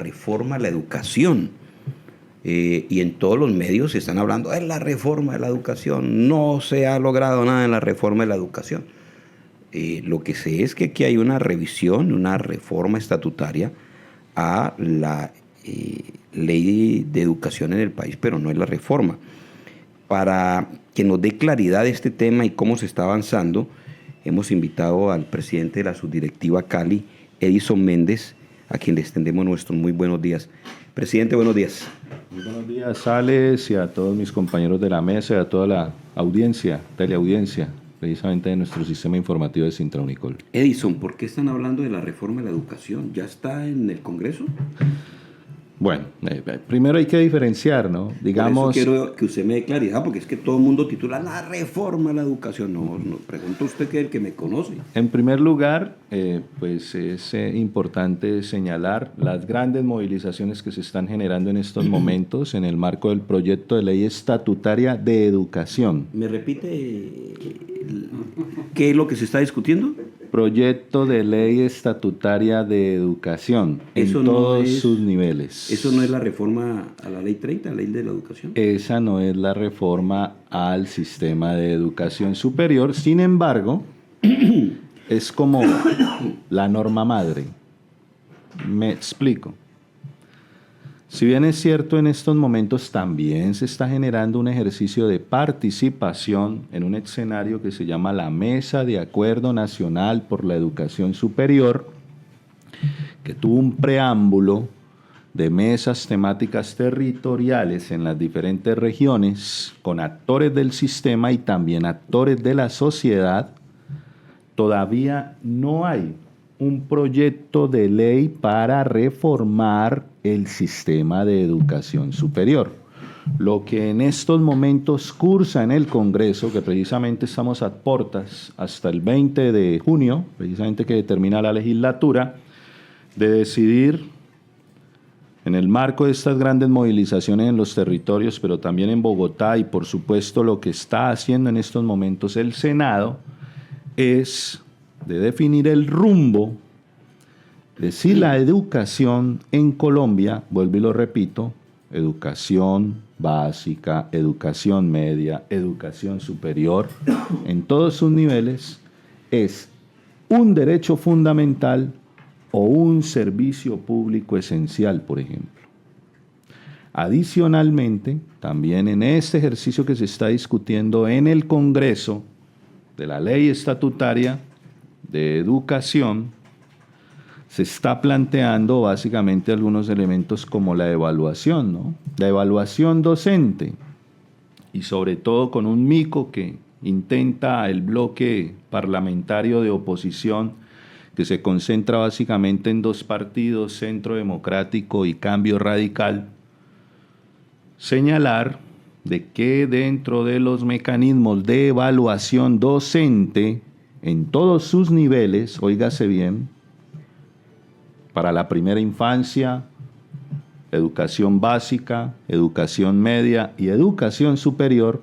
reforma a la educación. Y en todos los medios se están hablando de la reforma de la educación. No se ha logrado nada en la reforma de la educación. Lo que sé es que aquí hay una revisión, una reforma estatutaria a la ley de educación en el país, pero no es la reforma. Para que nos dé claridad de este tema y cómo se está avanzando, hemos invitado al presidente de la subdirectiva Cali, Edison Méndez, a quien le extendemos nuestros muy buenos días. Presidente, buenos días. Muy buenos días, Alex, y a todos mis compañeros de la mesa y a toda la audiencia, teleaudiencia, precisamente de nuestro sistema informativo de Sintra Unicol. Edison, ¿por qué están hablando de la reforma de la educación? ¿Ya está en el Congreso? Bueno, primero hay que diferenciar, ¿no? Digamos... Por eso quiero que usted me dé claridad, porque es que todo el mundo titula la reforma a la educación. No, pregunta usted que es el que me conoce. En primer lugar, pues es importante señalar las grandes movilizaciones que se están generando en estos momentos en el marco del proyecto de ley estatutaria de educación. ¿Me repite qué es lo que se está discutiendo? Proyecto de ley estatutaria de educación en todos sus niveles. ¿Eso no es la reforma a la ley 30, la ley de la educación? Esa no es la reforma al sistema de educación superior, sin embargo, es como la norma madre. Me explico. Si bien es cierto, en estos momentos también se está generando un ejercicio de participación en un escenario que se llama la Mesa de Acuerdo Nacional por la Educación Superior, que tuvo un preámbulo de mesas temáticas territoriales en las diferentes regiones, con actores del sistema y también actores de la sociedad. Todavía no hay un proyecto de ley para reformar el sistema de educación superior. Lo que en estos momentos cursa en el Congreso, que precisamente estamos a portas hasta el 20 de junio, precisamente que termina la legislatura, de decidir en el marco de estas grandes movilizaciones en los territorios, pero también en Bogotá y por supuesto lo que está haciendo en estos momentos el Senado, es de definir el rumbo de si la educación en Colombia, vuelvo y lo repito, educación básica, educación media, educación superior, en todos sus niveles, es un derecho fundamental o un servicio público esencial, por ejemplo. Adicionalmente, también en este ejercicio que se está discutiendo en el Congreso de la ley estatutaria de educación, se está planteando básicamente algunos elementos como la evaluación, ¿no? La evaluación docente, y sobre todo con un mico que intenta el bloque parlamentario de oposición, que se concentra básicamente en dos partidos, Centro Democrático y Cambio Radical, señalar de que dentro de los mecanismos de evaluación docente, en todos sus niveles, óigase bien, para la primera infancia, educación básica, educación media y educación superior,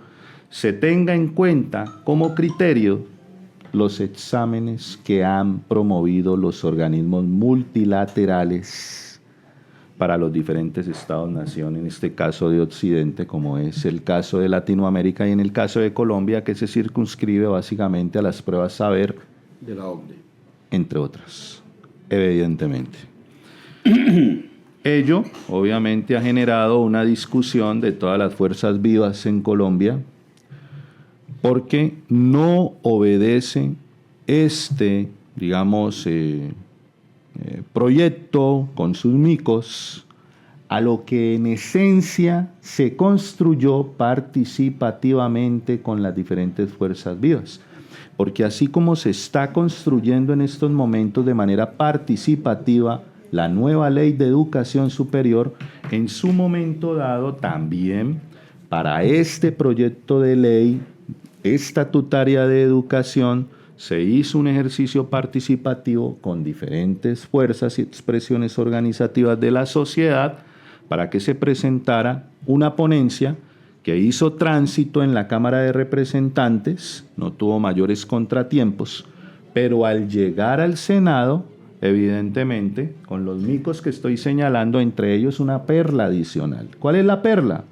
se tenga en cuenta como criterio los exámenes que han promovido los organismos multilaterales para los diferentes estados-nación, en este caso de Occidente, como es el caso de Latinoamérica y en el caso de Colombia, que se circunscribe básicamente a las pruebas saber de la OCDE, entre otras, evidentemente. Ello, obviamente, ha generado una discusión de todas las fuerzas vivas en Colombia, porque no obedece este, digamos, proyecto con sus micos a lo que en esencia se construyó participativamente con las diferentes fuerzas vivas. Porque así como se está construyendo en estos momentos de manera participativa la nueva ley de educación superior, en su momento dado también para este proyecto de ley estatutaria de educación se hizo un ejercicio participativo con diferentes fuerzas y expresiones organizativas de la sociedad para que se presentara una ponencia que hizo tránsito en la Cámara de Representantes, no tuvo mayores contratiempos, pero al llegar al Senado evidentemente, con los micos que estoy señalando, entre ellos una perla adicional. ¿Cuál es la perla?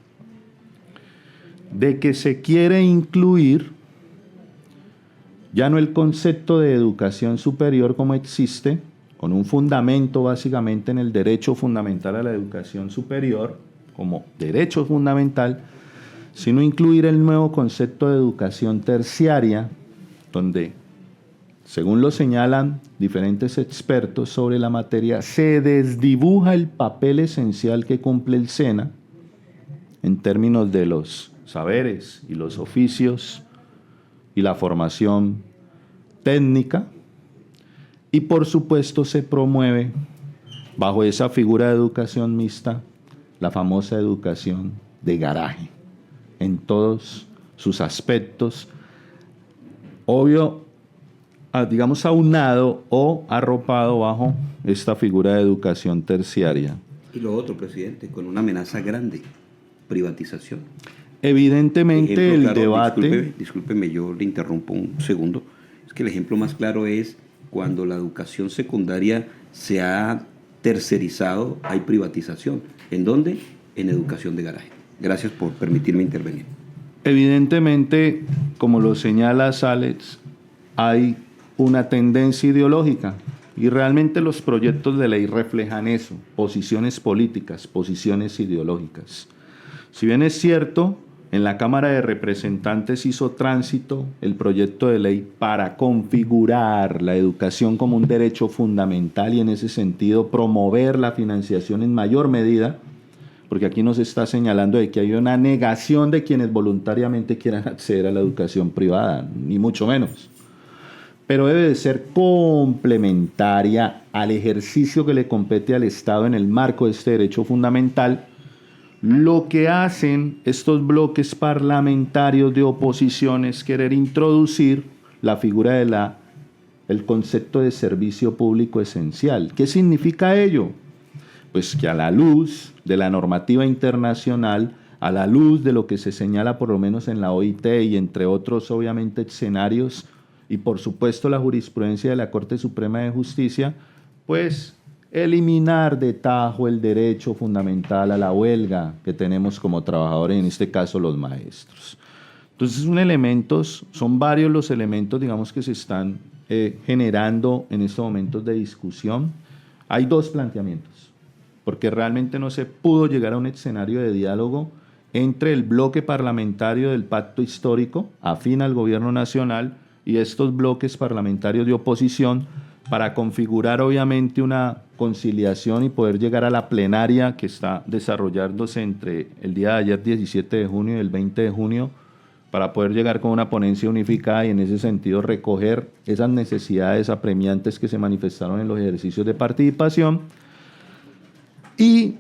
De que se quiere incluir ya no el concepto de educación superior como existe, con un fundamento básicamente en el derecho fundamental a la educación superior, como derecho fundamental, sino incluir el nuevo concepto de educación terciaria, donde, según lo señalan diferentes expertos sobre la materia, se desdibuja el papel esencial que cumple el SENA en términos de los saberes y los oficios y la formación técnica, y por supuesto se promueve bajo esa figura de educación mixta la famosa educación de garaje en todos sus aspectos, obvio, digamos aunado o arropado bajo esta figura de educación terciaria. Y lo otro, presidente, con una amenaza grande, privatización. Evidentemente el claro, debate... Discúlpeme, yo le interrumpo un segundo. Es que el ejemplo más claro es cuando la educación secundaria se ha tercerizado, hay privatización. ¿En dónde? En educación de garaje. Gracias por permitirme intervenir. Evidentemente, como lo señala Alex, hay una tendencia ideológica y realmente los proyectos de ley reflejan eso, posiciones políticas, posiciones ideológicas. Si bien es cierto, en la Cámara de Representantes hizo tránsito el proyecto de ley para configurar la educación como un derecho fundamental y en ese sentido promover la financiación en mayor medida, porque aquí nos está señalando de que hay una negación de quienes voluntariamente quieran acceder a la educación privada, ni mucho menos. Pero debe de ser complementaria al ejercicio que le compete al Estado en el marco de este derecho fundamental. Lo que hacen estos bloques parlamentarios de oposición es querer introducir la figura de el concepto de servicio público esencial. ¿Qué significa ello? Pues que a la luz de la normativa internacional, a la luz de lo que se señala por lo menos en la OIT y entre otros obviamente escenarios, y por supuesto la jurisprudencia de la Corte Suprema de Justicia, pues eliminar de tajo el derecho fundamental a la huelga que tenemos como trabajadores, en este caso los maestros. Entonces son varios los elementos, digamos, que se están generando en estos momentos de discusión. Hay dos planteamientos, porque realmente no se pudo llegar a un escenario de diálogo entre el bloque parlamentario del pacto histórico, afín al gobierno nacional, y estos bloques parlamentarios de oposición, para configurar obviamente una conciliación y poder llegar a la plenaria que está desarrollándose entre el día de ayer, 17 de junio, y el 20 de junio, para poder llegar con una ponencia unificada y en ese sentido recoger esas necesidades apremiantes que se manifestaron en los ejercicios de participación. Y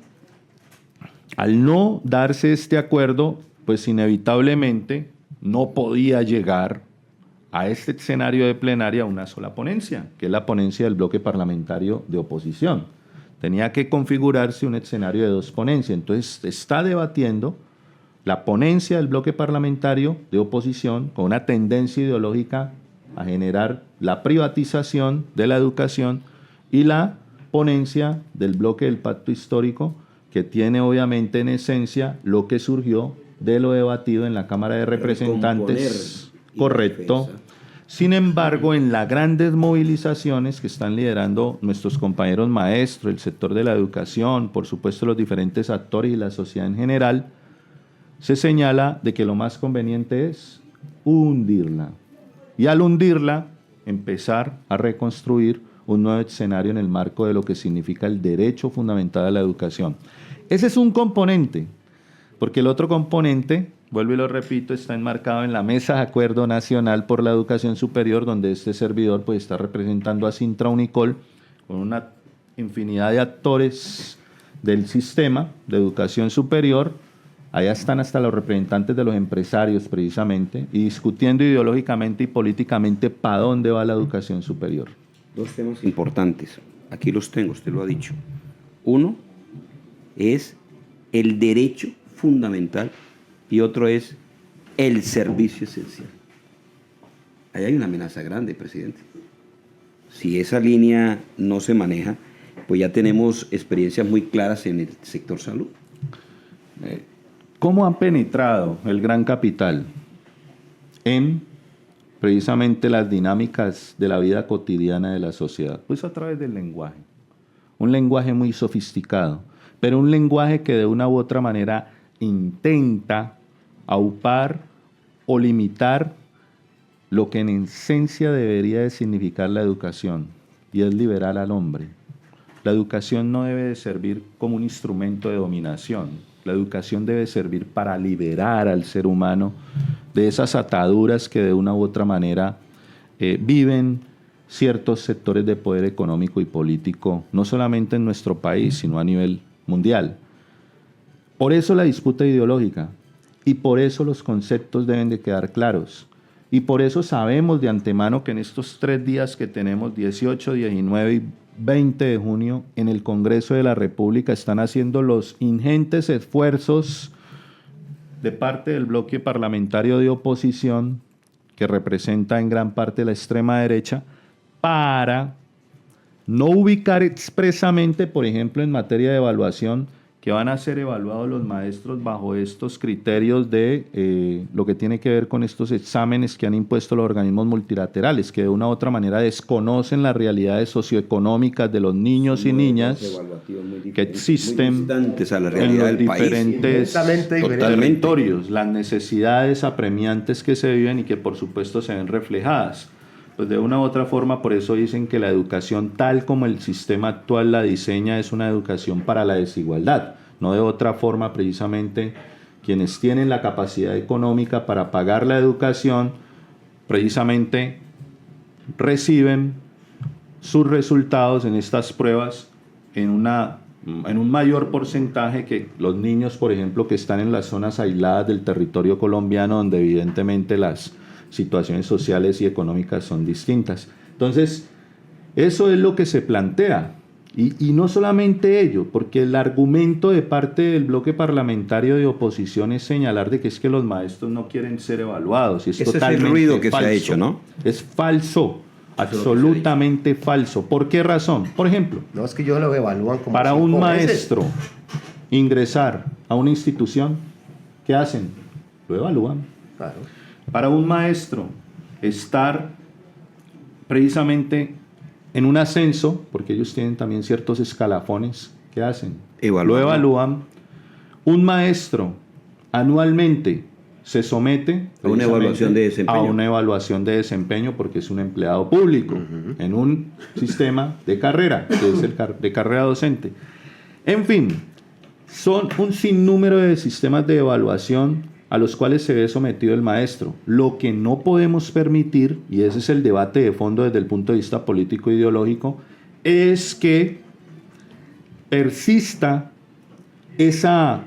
al no darse este acuerdo, pues inevitablemente no podía llegar a este escenario de plenaria una sola ponencia, que es la ponencia del bloque parlamentario de oposición. Tenía que configurarse un escenario de dos ponencias. Entonces se está debatiendo la ponencia del bloque parlamentario de oposición con una tendencia ideológica a generar la privatización de la educación y la ponencia del bloque del pacto histórico, que tiene obviamente en esencia lo que surgió de lo debatido en la Cámara de Representantes. Correcto. Sin embargo, en las grandes movilizaciones que están liderando nuestros compañeros maestros, el sector de la educación, por supuesto los diferentes actores y la sociedad en general, se señala de que lo más conveniente es hundirla. Y al hundirla, empezar a reconstruir un nuevo escenario en el marco de lo que significa el derecho fundamental a la educación. Ese es un componente, porque el otro componente, vuelvo y lo repito, está enmarcado en la Mesa de Acuerdo Nacional por la Educación Superior, donde este servidor pues está representando a Sintra Unicol con una infinidad de actores del sistema de educación superior. Allá están hasta los representantes de los empresarios precisamente, y discutiendo ideológicamente y políticamente para dónde va la educación superior. Dos temas importantes, aquí los tengo, usted lo ha dicho. Uno es el derecho fundamental y otro es el servicio esencial. Ahí hay una amenaza grande, presidente. si esa línea no se maneja, pues ya tenemos experiencias muy claras en el sector salud. ¿Cómo han penetrado el gran capital en precisamente las dinámicas de la vida cotidiana de la sociedad? Pues a través del lenguaje. Un lenguaje muy sofisticado, pero un lenguaje que de una u otra manera intenta aupar o limitar lo que en esencia debería de significar la educación, y es liberar al hombre. La educación no debe de servir como un instrumento de dominación. La educación debe servir para liberar al ser humano de esas ataduras que de una u otra manera viven ciertos sectores de poder económico y político, no solamente en nuestro país, sino a nivel mundial. Por eso la disputa ideológica, y por eso los conceptos deben de quedar claros. Y por eso sabemos de antemano que en estos 3 días que tenemos, 18, 19 y 20 de junio, en el Congreso de la República están haciendo los ingentes esfuerzos de parte del bloque parlamentario de oposición, que representa en gran parte la extrema derecha, para no ubicar expresamente, por ejemplo, en materia de evaluación, que van a ser evaluados los maestros bajo estos criterios de lo que tiene que ver con estos exámenes que han impuesto los organismos multilaterales, que de una u otra manera desconocen las realidades socioeconómicas de los niños y niñas que existen a la realidad en los del diferentes país. territorios, las necesidades apremiantes que se viven y que por supuesto se ven reflejadas. Pues de una u otra forma, por eso dicen que la educación tal como el sistema actual la diseña es una educación para la desigualdad. No de otra forma, precisamente, quienes tienen la capacidad económica para pagar la educación, precisamente reciben sus resultados en estas pruebas en un mayor porcentaje que los niños, por ejemplo, que están en las zonas aisladas del territorio colombiano, donde evidentemente las situaciones sociales y económicas son distintas. Entonces, eso es lo que se plantea. Y no solamente ello, porque el argumento de parte del bloque parlamentario de oposición es señalar de que es que los maestros no quieren ser evaluados. Y es ese totalmente es el ruido que falso. se ha hecho, ¿no? Es falso, absolutamente falso. ¿Por qué razón? Por ejemplo, No, es que ellos lo evalúan como para 5 un veces. maestro ingresar a una institución, ¿qué hacen? Lo evalúan. Claro. Para un maestro estar precisamente en un ascenso, porque ellos tienen también ciertos escalafones, ¿qué hacen? Lo evalúan. Un maestro anualmente se somete a una evaluación de desempeño. A una evaluación de desempeño porque es un empleado público en un sistema de carrera, que es el de carrera docente. En fin, son un sinnúmero de sistemas de evaluación a los cuales se ve sometido el maestro. Lo que no podemos permitir, y ese es el debate de fondo desde el punto de vista político e ideológico, es que persista ese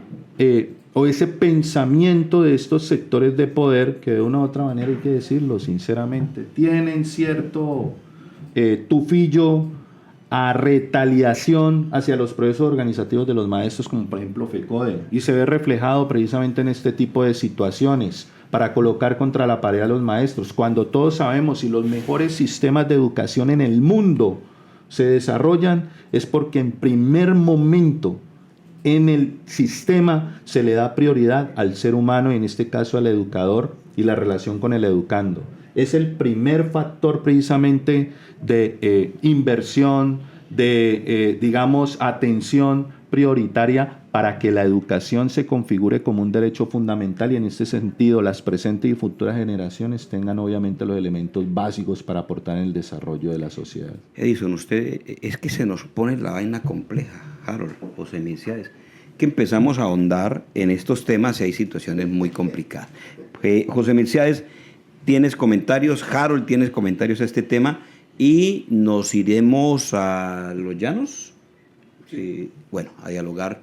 pensamiento de estos sectores de poder que de una u otra manera, hay que decirlo sinceramente, tienen cierto tufillo a retaliación hacia los procesos organizativos de los maestros, como por ejemplo FECODE, y se ve reflejado precisamente en este tipo de situaciones para colocar contra la pared a los maestros, cuando todos sabemos si los mejores sistemas de educación en el mundo se desarrollan es porque en primer momento en el sistema se le da prioridad al ser humano y en este caso al educador y la relación con el educando. Es el primer factor precisamente de inversión, de, digamos, atención prioritaria para que la educación se configure como un derecho fundamental y en este sentido las presentes y futuras generaciones tengan obviamente los elementos básicos para aportar en el desarrollo de la sociedad. Edison, usted, es que se nos pone la vaina compleja, Harold, José Milciades, que empezamos a ahondar en estos temas y hay situaciones muy complicadas. José Milciades, tienes comentarios, Harold, tienes comentarios a este tema y nos iremos a los llanos, bueno, a dialogar.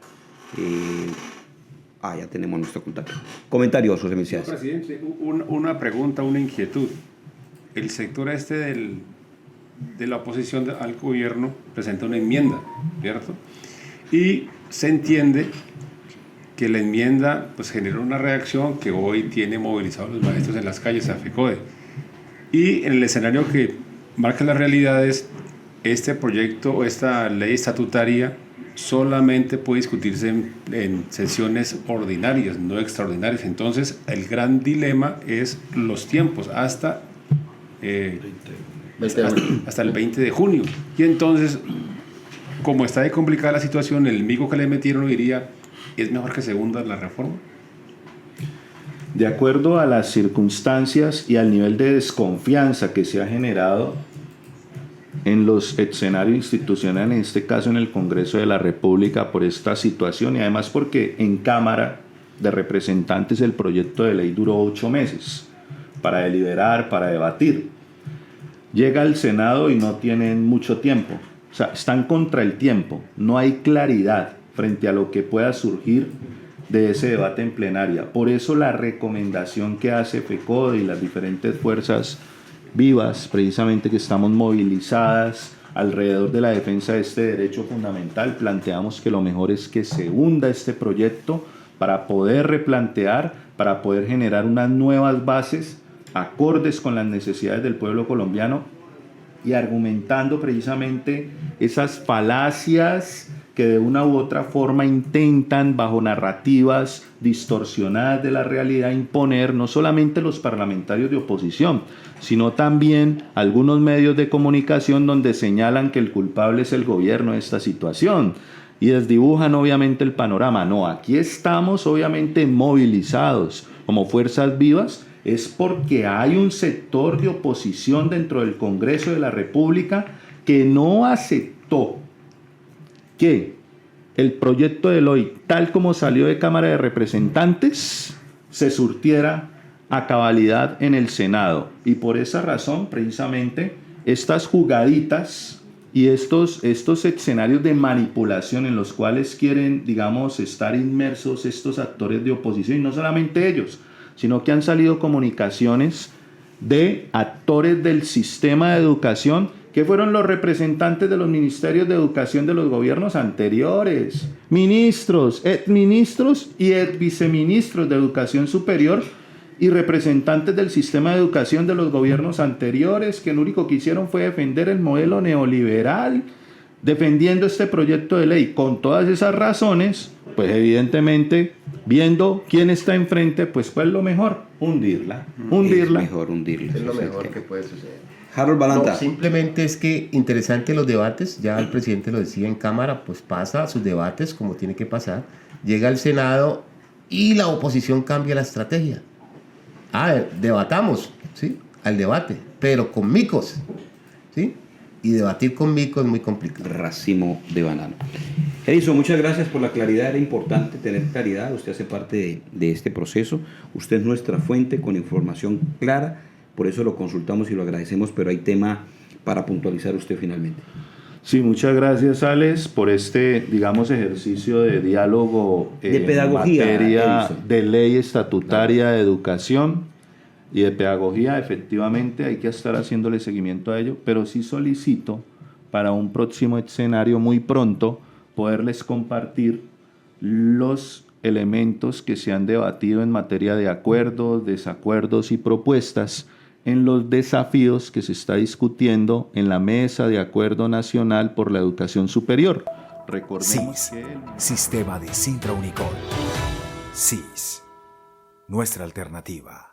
Ya tenemos nuestro contacto. Comentarios, José Milciades. Presidente, una pregunta, una inquietud. El sector de la oposición al gobierno presenta una enmienda, ¿cierto? Y se entiende que la enmienda pues genera una reacción que hoy tiene movilizados los maestros en las calles a FECODE. Y en el escenario que marca las realidades, este proyecto o esta ley estatutaria solamente puede discutirse en sesiones ordinarias, no extraordinarias. Entonces, el gran dilema es los tiempos hasta el 20 de junio. Y entonces, como está de complicada la situación, el mico que le metieron diría, ¿es mejor que se hunda la reforma? De acuerdo a las circunstancias y al nivel de desconfianza que se ha generado en los escenarios institucionales, en este caso en el Congreso de la República, por esta situación, y además porque en Cámara de Representantes el proyecto de ley duró 8 meses para deliberar, para debatir. Llega al Senado y no tienen mucho tiempo, o sea, están contra el tiempo, no hay claridad frente a lo que pueda surgir de ese debate en plenaria. Por eso la recomendación que hace FECODE y las diferentes fuerzas vivas, precisamente que estamos movilizadas alrededor de la defensa de este derecho fundamental, planteamos que lo mejor es que se hunda este proyecto para poder replantear, para poder generar unas nuevas bases acordes con las necesidades del pueblo colombiano y argumentando precisamente esas falacias que de una u otra forma intentan, bajo narrativas distorsionadas de la realidad, imponer no solamente los parlamentarios de oposición, sino también algunos medios de comunicación donde señalan que el culpable es el gobierno de esta situación y desdibujan obviamente el panorama. No, aquí estamos obviamente movilizados como fuerzas vivas, es porque hay un sector de oposición dentro del Congreso de la República que no aceptó que el proyecto de ley, tal como salió de Cámara de Representantes, se surtiera a cabalidad en el Senado. Y por esa razón, precisamente, estas jugaditas y estos escenarios de manipulación en los cuales quieren, digamos, estar inmersos estos actores de oposición, y no solamente ellos, sino que han salido comunicaciones de actores del sistema de educación que fueron los representantes de los ministerios de educación de los gobiernos anteriores, ministros, exministros y exviceministros de educación superior y representantes del sistema de educación de los gobiernos anteriores, que lo único que hicieron fue defender el modelo neoliberal, defendiendo este proyecto de ley. Con todas esas razones, pues evidentemente, viendo quién está enfrente, pues ¿cuál es lo mejor? Hundirla. Es mejor hundirla. Es lo mejor que puede suceder. Harold Balanta. No, simplemente es que interesante los debates, ya el presidente lo decía en Cámara, pues pasa sus debates como tiene que pasar, llega al Senado y la oposición cambia la estrategia. Debatamos, ¿sí? Al debate, pero con micos, ¿sí? Y debatir con micos es muy complicado. Racimo de banano. Edison, muchas gracias por la claridad. Era importante tener claridad. Usted hace parte de este proceso. Usted es nuestra fuente con información clara. Por eso lo consultamos y lo agradecemos, pero hay tema para puntualizar usted finalmente. Sí, muchas gracias, Alex, por este, digamos, ejercicio de diálogo de pedagogía, en materia Edison. de ley estatutaria de educación y de pedagogía. Efectivamente, hay que estar haciéndole seguimiento a ello, pero sí solicito para un próximo escenario muy pronto poderles compartir los elementos que se han debatido en materia de acuerdos, desacuerdos y propuestas en los desafíos que se está discutiendo en la Mesa de Acuerdo Nacional por la Educación Superior. Recordemos SIS, que Sistema de Sintra Unicol. SIS, nuestra alternativa.